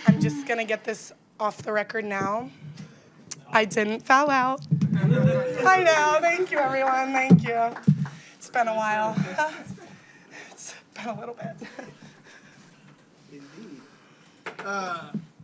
I'm just going to get this off the record now. I didn't foul out. I know. Thank you, everyone. Thank you. It's been a while. It's been a little bit. Indeed.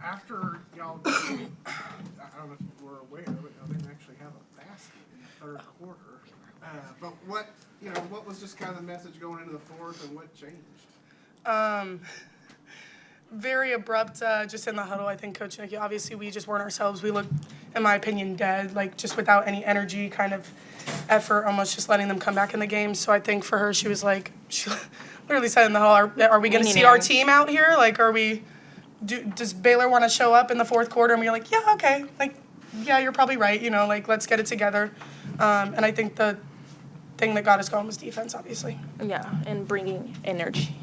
After y'all, I don't know if you were aware, but y'all didn't actually have a basket in the third quarter. But what was just kind of the message going into the fourth, and what changed? Very abrupt, just in the huddle. I think Coach Nicky, obviously we just weren't ourselves. We looked, in my opinion, dead, like just without any energy, kind of effort, almost just letting them come back in the game. So I think for her, she was like, she literally said in the huddle, are we going to see our team out here? Like, does Baylor want to show up in the fourth quarter? And we were like, yeah, okay. Like, yeah, you're probably right. Like, let's get it together. And I think the thing that got us going was defense, obviously. Yeah, and bringing energy,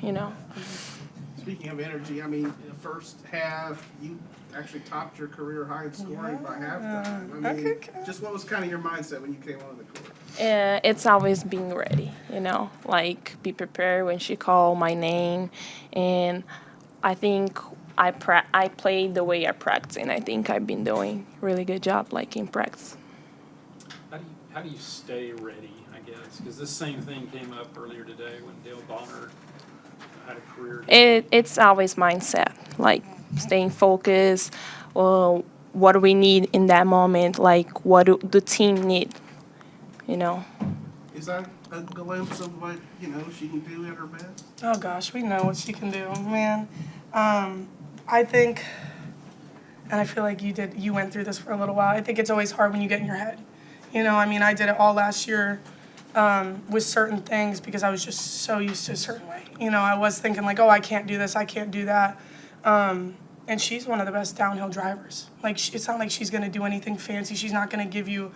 Speaking of energy, I mean, in the first half, you actually topped your career high in scoring by halftime. I mean, just what was kind of your mindset when you came on the court? It's always being ready, like be prepared when she called my name. And I think I played the way I practice, and I think I've been doing a really good job, like in practice. How do you stay ready, I guess? Because this same thing came up earlier today when Dale Bonner had a career. It's always mindset, like staying focused. What do we need in that moment? Like, what do the team need? Is that a glimpse of what she can do at her best? Oh gosh, we know what she can do, man. I think, and I feel like you went through this for a little while. I think it's always hard when you get in your head. I did it all last year with certain things because I was just so used to a certain way. I was thinking like, oh, I can't do this, I can't do that. And she's one of the best downhill drivers. Like, it's not like she's going to do anything fancy. She's not going to give you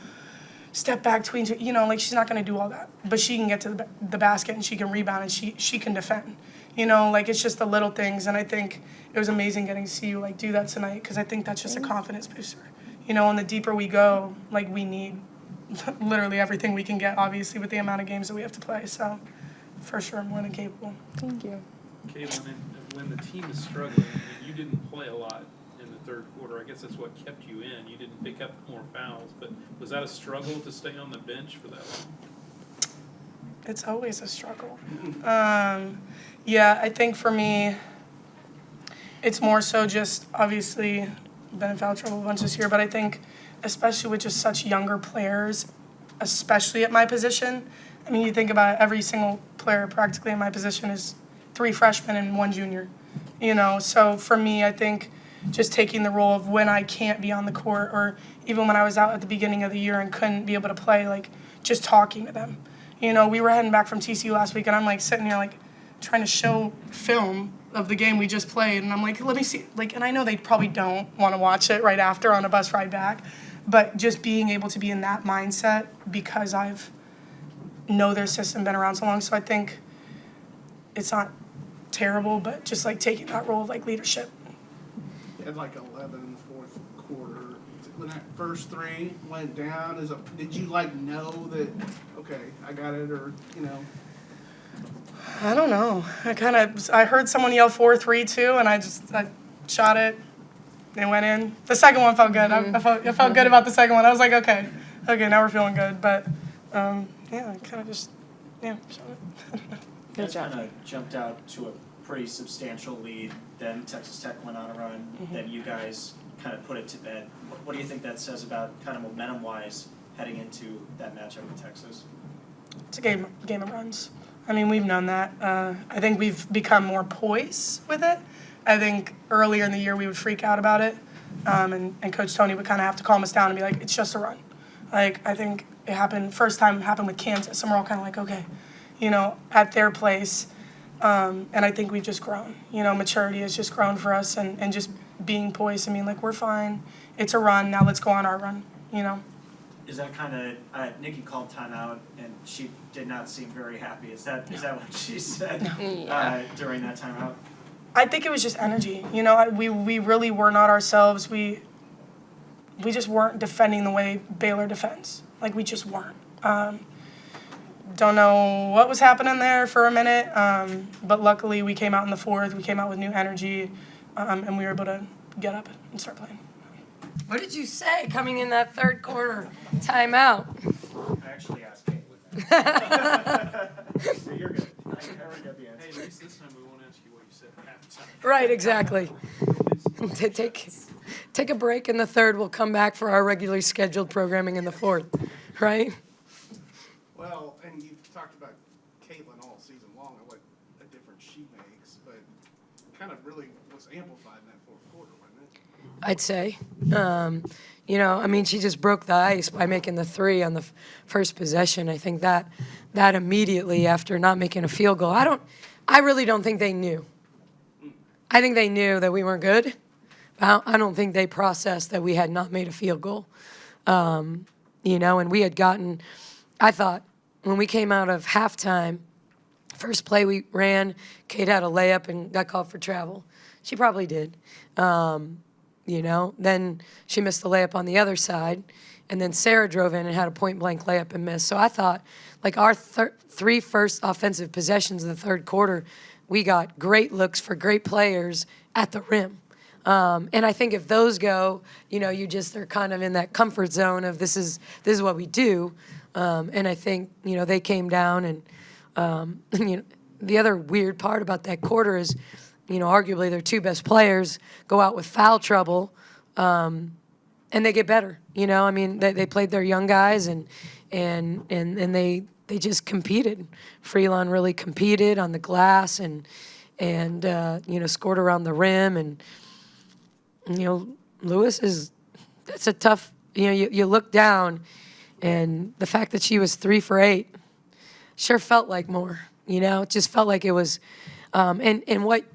step back tween, like she's not going to do all that. But she can get to the basket and she can rebound and she can defend. Like it's just the little things. And I think it was amazing getting to see you like do that tonight because I think that's just a confidence booster. And the deeper we go, like we need literally everything we can get, obviously, with the amount of games that we have to play. So for sure, I'm more than capable. Thank you. Caitlin, when the team is struggling, you didn't play a lot in the third quarter. I guess that's what kept you in. You didn't pick up more fouls. But was that a struggle to stay on the bench for that long? It's always a struggle. Yeah, I think for me, it's more so just obviously been in foul trouble a bunch this year, but I think especially with just such younger players, especially at my position. I mean, you think about it, every single player practically in my position is 3 freshmen and 1 junior. So for me, I think just taking the role of when I can't be on the court or even when I was out at the beginning of the year and couldn't be able to play, like just talking to them. We were heading back from TCU last week and I'm like sitting here like trying to show film of the game we just played and I'm like, let me see. Like, and I know they probably don't want to watch it right after on a bus ride back, but just being able to be in that mindset because I've know their system, been around so long. So I think it's not terrible, but just like taking that role of like leadership. You had like 11 in the fourth quarter. When that first 3 went down, did you like know that, okay, I got it, or I don't know. I heard someone yell 4-3 too, and I shot it. It went in. The second one felt good. I felt good about the second one. I was like, okay, now we're feeling good. But yeah, I kind of just shot it. Good job. Kind of jumped out to a pretty substantial lead. Then Texas Tech went on a run. Mm-hmm. Then you guys kind of put it to bed. What do you think that says about kind of momentum-wise heading into that matchup with Texas? It's a game of runs. I mean, we've known that. I think we've become more poised with it. I think earlier in the year we would freak out about it, and Coach Tony would kind of have to calm us down and be like, it's just a run. Like, I think first time it happened with Kansas, and we're all kind of like, okay, at their place. And I think we've just grown. Maturity has just grown for us and just being poised. I mean, like, we're fine. It's a run. Now let's go on our run, Is that kind of, Nikki called timeout, and she did not seem very happy. Is that what she said during that timeout? I think it was just energy. We really were not ourselves. We just weren't defending the way Baylor defends. Like, we just weren't. Don't know what was happening there for a minute, but luckily we came out in the fourth. We came out with new energy, and we were able to get up and start playing. What did you say coming in that third quarter timeout? I actually asked Caitlin. So you're good. I already got the answer. Hey, at least this time we won't ask you what you said at halftime. Right, exactly. Take a break in the third. We'll come back for our regularly scheduled programming in the fourth, right? Well, and you've talked about Caitlin all season long and what a difference she makes, but kind of really was amplified in that fourth quarter, wasn't it? I'd say. She just broke the ice by making the three on the first possession. I think that immediately after not making a field goal, I really don't think they knew. I think they knew that we weren't good. I don't think they processed that we had not made a field goal. And we had gotten, I thought, when we came out of halftime, first play we ran, Kate had a layup and got called for travel. She probably did. Then she missed the layup on the other side. And then Sarah drove in and had a point-blank layup and missed. So I thought, like, our three first offensive possessions in the third quarter, we got great looks for great players at the rim. And I think if those go, they're kind of in that comfort zone of this is what we do. And I think, they came down and, the other weird part about that quarter is, arguably their two best players go out with foul trouble, and they get better. They played their young guys and they just competed. Freelon really competed on the glass and scored around the rim. And, Lewis that's a tough, you look down and the fact that she was 3 for 8 sure felt like more, it just felt like it was, and what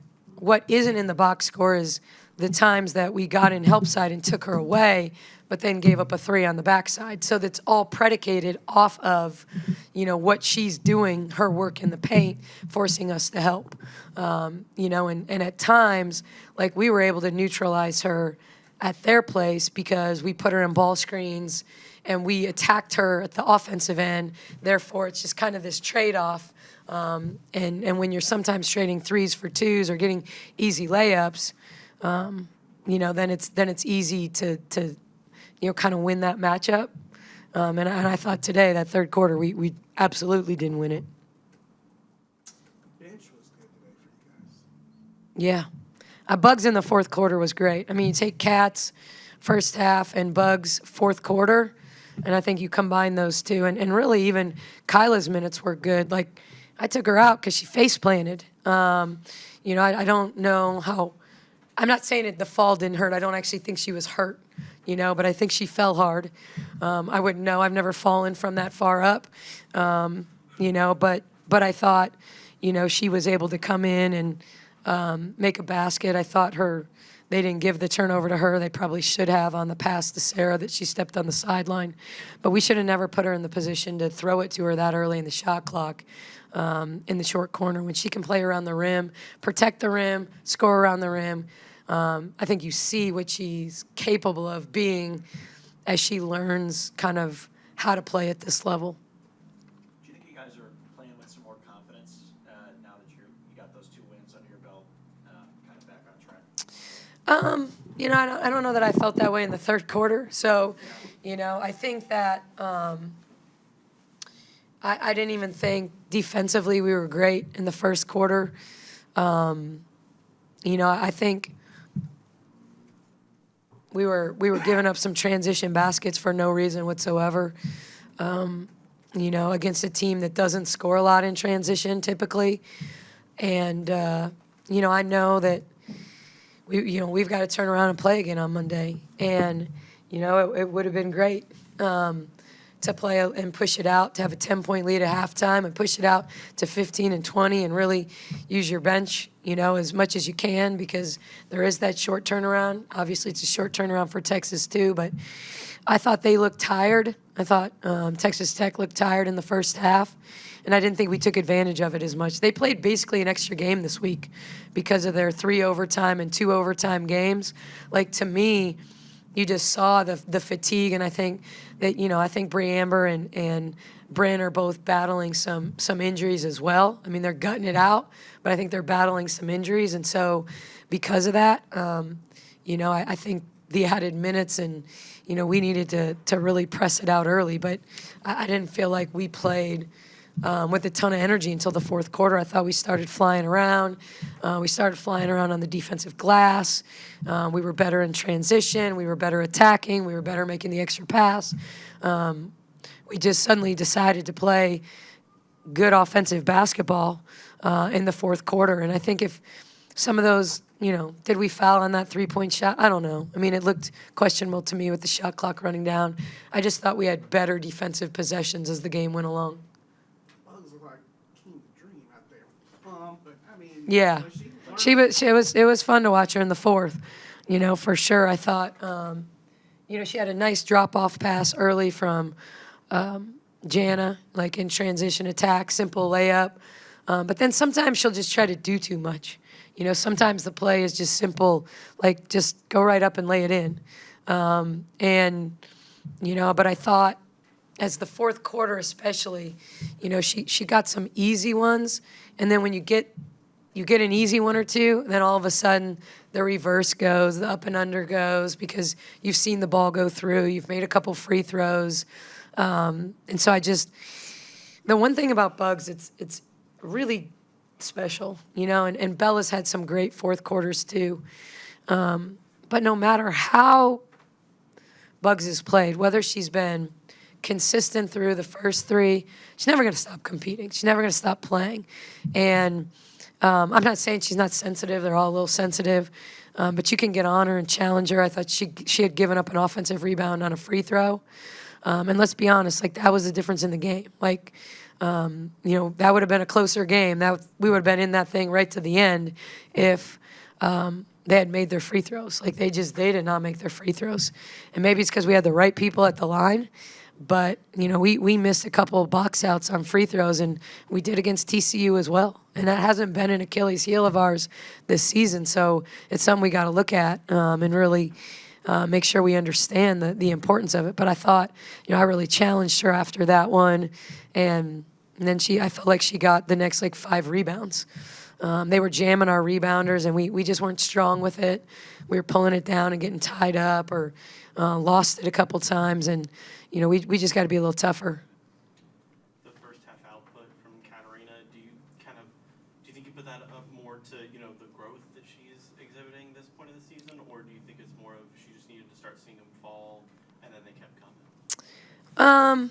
isn't in the box score is the times that we got in help side and took her away, but then gave up a 3 on the backside. So that's all predicated off of, what she's doing, her work in the paint, forcing us to help. And at times, like we were able to neutralize her at their place because we put her in ball screens and we attacked her at the offensive end. Therefore, it's just kind of this trade-off. And when you're sometimes trading 3s for 2s or getting easy layups, then it's easy to kind of win that matchup. And I thought today, that third quarter, we absolutely didn't win it. The bench was good today for you guys. Yeah. Bugs in the fourth quarter was great. You take Kat's first half and Bugs fourth quarter, and I think you combine those two. And really, even Kyla's minutes were good. Like, I took her out because she face planted. I don't know how. I'm not saying the fall didn't hurt. I don't actually think she was hurt, but I think she fell hard. I wouldn't know. I've never fallen from that far up, but I thought, she was able to come in and make a basket. I thought they didn't give the turnover to her. They probably should have on the pass to Sarah that she stepped on the sideline. But we should have never put her in the position to throw it to her that early in the shot clock. In the short corner when she can play around the rim, protect the rim, score around the rim. I think you see what she's capable of being as she learns kind of how to play at this level. Do you think you guys are playing with some more confidence now that you got those 2 wins under your belt, kind of back on track? I don't know that I felt that way in the third quarter. So, I think that I didn't even think defensively we were great in the first quarter. I think we were giving up some transition baskets for no reason whatsoever. Against a team that doesn't score a lot in transition typically. And I know that we've got to turn around and play again on Monday. And it would have been great to play and push it out, to have a 10-point lead at halftime and push it out to 15 and 20 and really use your bench, as much as you can because there is that short turnaround. Obviously, it's a short turnaround for Texas too, but I thought they looked tired. I thought Texas Tech looked tired in the first half, and I didn't think we took advantage of it as much. They played basically an extra game this week because of their 3 overtime and 2 overtime games. Like, to me, you just saw the fatigue, and I think that, I think Bri Amber and Bryn are both battling some injuries as well. They're gutting it out, but I think they're battling some injuries, and so because of that, I think the added minutes and, we needed to really press it out early. But I didn't feel like we played with a ton of energy until the fourth quarter. I thought we started flying around. We started flying around on the defensive glass. We were better in transition. We were better attacking. We were better making the extra pass. We just suddenly decided to play good offensive basketball in the fourth quarter. And I think if some of those, did we foul on that three-point shot? I don't know. I mean, it looked questionable to me with the shot clock running down. I just thought we had better defensive possessions as the game went along. Bugs look like King Dream out there. But I mean, Yeah. It was fun to watch her in the fourth, for sure. I thought, she had a nice drop-off pass early from Jana, like in transition attack, simple layup. But then sometimes she'll just try to do too much. Sometimes the play is just simple, like just go right up and lay it in. But I thought as the fourth quarter especially, she got some easy ones. And then when you get an easy one or two, then all of a sudden the reverse goes, the up and under goes, because you've seen the ball go through, you've made a couple free throws. And so the one thing about Bugs, it's really special, and Bella's had some great fourth quarters too. But no matter how Bugs has played, whether she's been consistent through the first three, she's never going to stop competing. She's never going to stop playing. And I'm not saying she's not sensitive. They're all a little sensitive. But you can get on her and challenge her. I thought she had given up an offensive rebound on a free throw. And let's be honest, like that was the difference in the game. Like, that would have been a closer game. We would have been in that thing right to the end if they had made their free throws. Like they did not make their free throws. And maybe it's because we had the right people at the line. But, we missed a couple of box outs on free throws, and we did against TCU as well. And that hasn't been an Achilles heel of ours this season. So it's something we got to look at and really make sure we understand the importance of it. But I thought, I really challenged her after that one. And then I felt like she got the next, 5 rebounds. They were jamming our rebounders, and we just weren't strong with it. We were pulling it down and getting tied up or lost it a couple times. And, we just got to be a little tougher. The first half output from Katarina, do you think you put that up more to, the growth that she's exhibiting this point of the season? Or do you think it's more of she just needed to start seeing them fall and then they kept coming?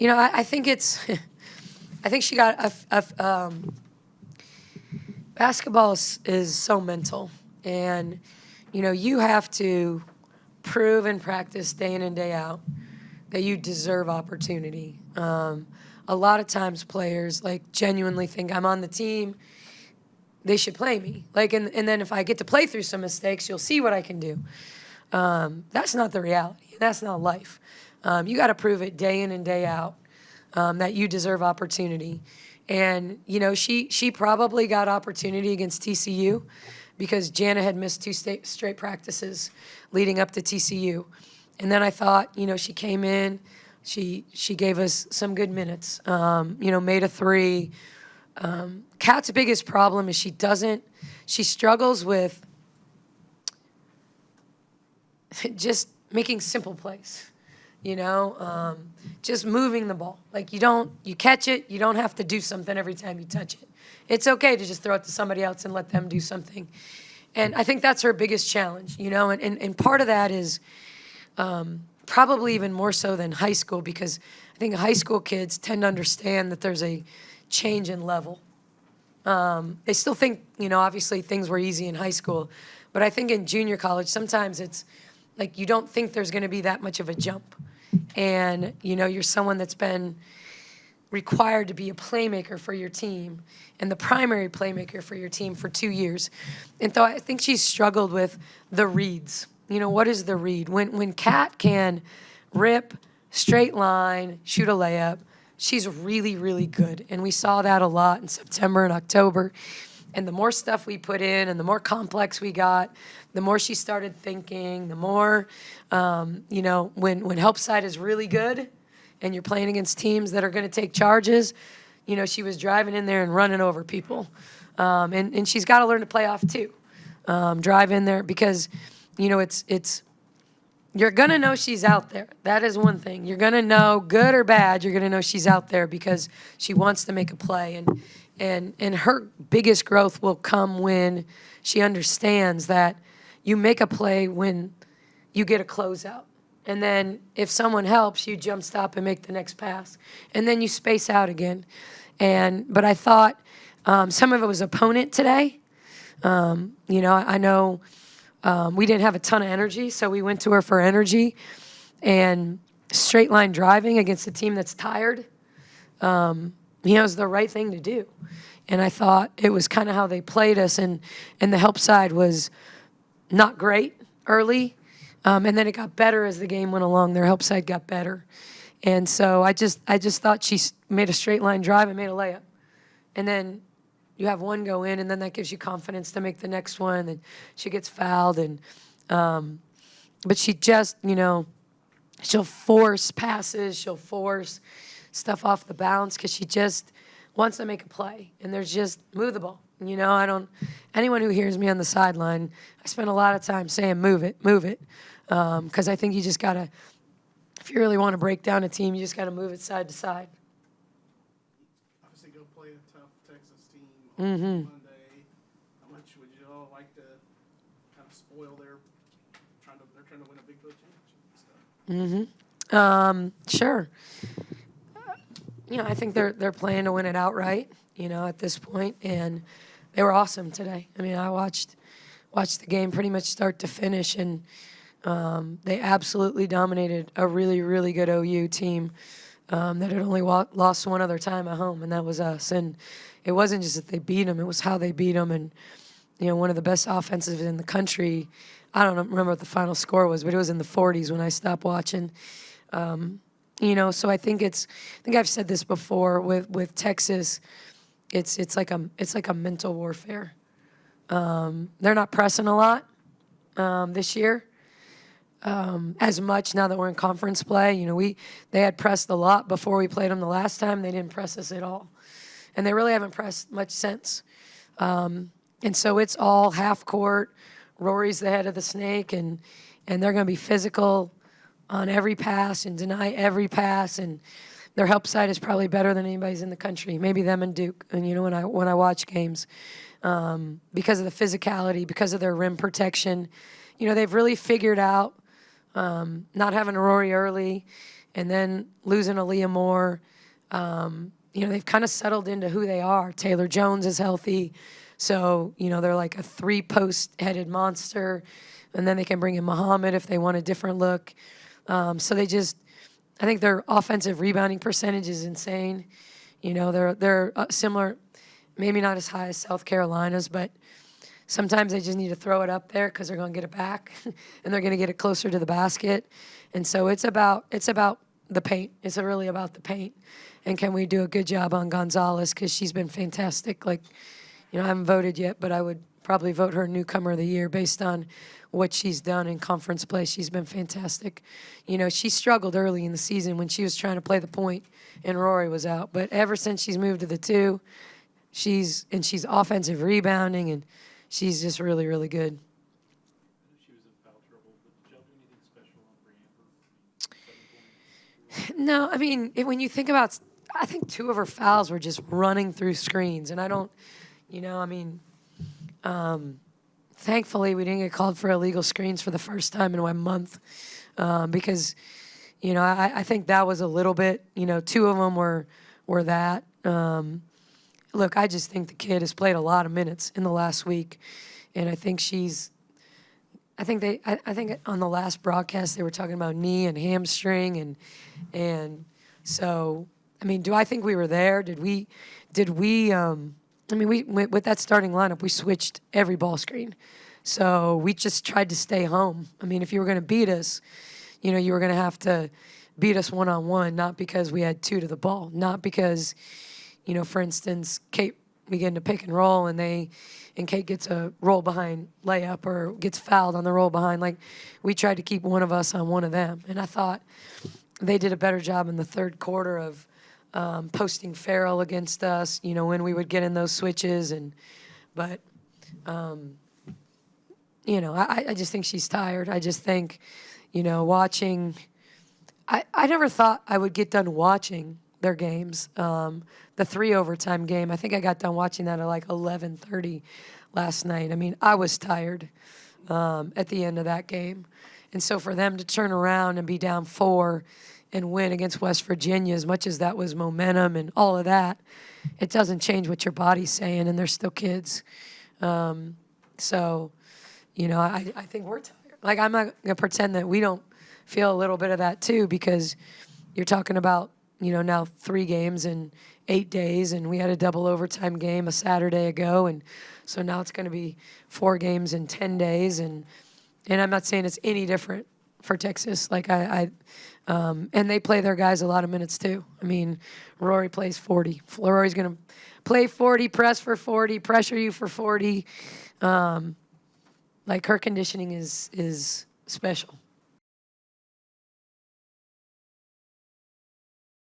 I think I think she got basketball is so mental, and you have to prove and practice day in and day out that you deserve opportunity. A lot of times players genuinely think I'm on the team, they should play me. And then if I get to play through some mistakes, you'll see what I can do. That's not the reality. That's not life. You got to prove it day in and day out that you deserve opportunity. And, she probably got opportunity against TCU because Jana had missed 2 straight practices leading up to TCU. And then I thought, she came in, she gave us some good minutes, made a 3. Kat's biggest problem is she struggles with just making simple plays. Just moving the ball. You catch it, you don't have to do something every time you touch it. It's okay to just throw it to somebody else and let them do something. And I think that's her biggest challenge, and part of that is probably even more so than high school, because I think high school kids tend to understand that there's a change in level. They still think, obviously things were easy in high school, but I think in junior college, sometimes it's you don't think there's going to be that much of a jump. And, you're someone that's been required to be a playmaker for your team and the primary playmaker for your team for 2 years. And so I think she's struggled with the reads. What is the read? When Kat can rip, straight line, shoot a layup, she's really, really good. And we saw that a lot in September and October. And the more stuff we put in and the more complex we got, the more she started thinking, the more, when help side is really good and you're playing against teams that are going to take charges, she was driving in there and running over people. And she's got to learn to play off too. drive in there because, it's you're going to know she's out there. That is one thing. You're going to know, good or bad, you're going to know she's out there because she wants to make a play. And her biggest growth will come when she understands that you make a play when you get a closeout. And then if someone helps, you jump stop and make the next pass. And then you space out again. But I thought some of it was opponent today. I know we didn't have a ton of energy, so we went to her for energy. And straight line driving against a team that's tired, is the right thing to do. And I thought it was kind of how they played us, and the help side was not great early. And then it got better as the game went along. Their help side got better. And so I just thought she made a straight line drive and made a layup. And then you have one go in, and then that gives you confidence to make the next one. And she gets fouled. But she just, she'll force passes. She'll force stuff off the bounce because she just wants to make a play. And there's just move the ball. Anyone who hears me on the sideline, I spend a lot of time saying move it. Because I think you just got to, if you really want to break down a team, you just got to move it side to side. Obviously, go play a tough Texas team on Monday. How much would you all like to kind of spoil they're trying to win a Big 12 championship and stuff? Sure. I think they're playing to win it outright, at this point, and they were awesome today. I mean, I watched the game pretty much start to finish, and they absolutely dominated a really, really good OU team that had only lost one other time at home, and that was us. And it wasn't just that they beat them; it was how they beat them. And one of the best offenses in the country. I don't remember what the final score was, but it was in the 40s when I stopped watching. So I think I've said this before with Texas. It's like a mental warfare. They're not pressing a lot this year. As much now that we're in conference play. They had pressed a lot before we played them the last time. They didn't press us at all. And they really haven't pressed much since. And so it's all half court. Rory's the head of the snake, and they're going to be physical on every pass and deny every pass. And their help side is probably better than anybody's in the country, maybe them and Duke. And when I watch games, because of the physicality, because of their rim protection, they've really figured out not having a Rory early, and then losing Aaliyah Moore. They've kind of settled into who they are. Taylor Jones is healthy, so they're like a 3-post-headed monster, and then they can bring in Muhammad if they want a different look. So I think their offensive rebounding percentage is insane. They're similar, maybe not as high as South Carolina's, but sometimes they just need to throw it up there because they're going to get it back, and they're going to get it closer to the basket. And so it's about the paint. It's really about the paint. And can we do a good job on Gonzalez, because she's been fantastic. I haven't voted yet, but I would probably vote her newcomer of the year based on what she's done in conference play. She's been fantastic. She struggled early in the season when she was trying to play the point and Rory was out. But ever since she's moved to the 2, she's offensive rebounding, and she's just really, really good. She was in foul trouble, but did y'all do anything special on No, I mean, when you think about, I think 2 of her fouls were just running through screens. And I don't, thankfully we didn't get called for illegal screens for the first time in a month, because, I think that was a little bit, 2 of them were that. Look, I just think the kid has played a lot of minutes in the last week, and I think I think on the last broadcast they were talking about knee and hamstring, and so, I mean, do I think we were there? Did we with that starting lineup, we switched every ball screen. So we just tried to stay home. I mean, if you were going to beat us, you were going to have to beat us one-on-one, not because we had 2 to the ball, not because, for instance, Kate, we get into pick and roll, and Kate gets a roll behind layup or gets fouled on the roll behind. We tried to keep one of us on one of them. And I thought they did a better job in the third quarter of posting Farrell against us, when we would get in those switches. But I just think she's tired. I just think, watching. I never thought I would get done watching their games. The 3 overtime game, I think I got done watching that at like 11:30 last night. I mean, I was tired at the end of that game. And so for them to turn around and be down 4 and win against West Virginia, as much as that was momentum and all of that, it doesn't change what your body's saying, and they're still kids. So, I think we're tired. Like, I'm not going to pretend that we don't feel a little bit of that too, because you're talking about, now 3 games in 8 days, and we had a double overtime game a Saturday ago, and so now it's going to be 4 games in 10 days, and I'm not saying it's any different for Texas. Like, and they play their guys a lot of minutes too. I mean, Rory plays 40. Rory's going to play 40, press for 40, pressure you for 40. Like, her conditioning is special.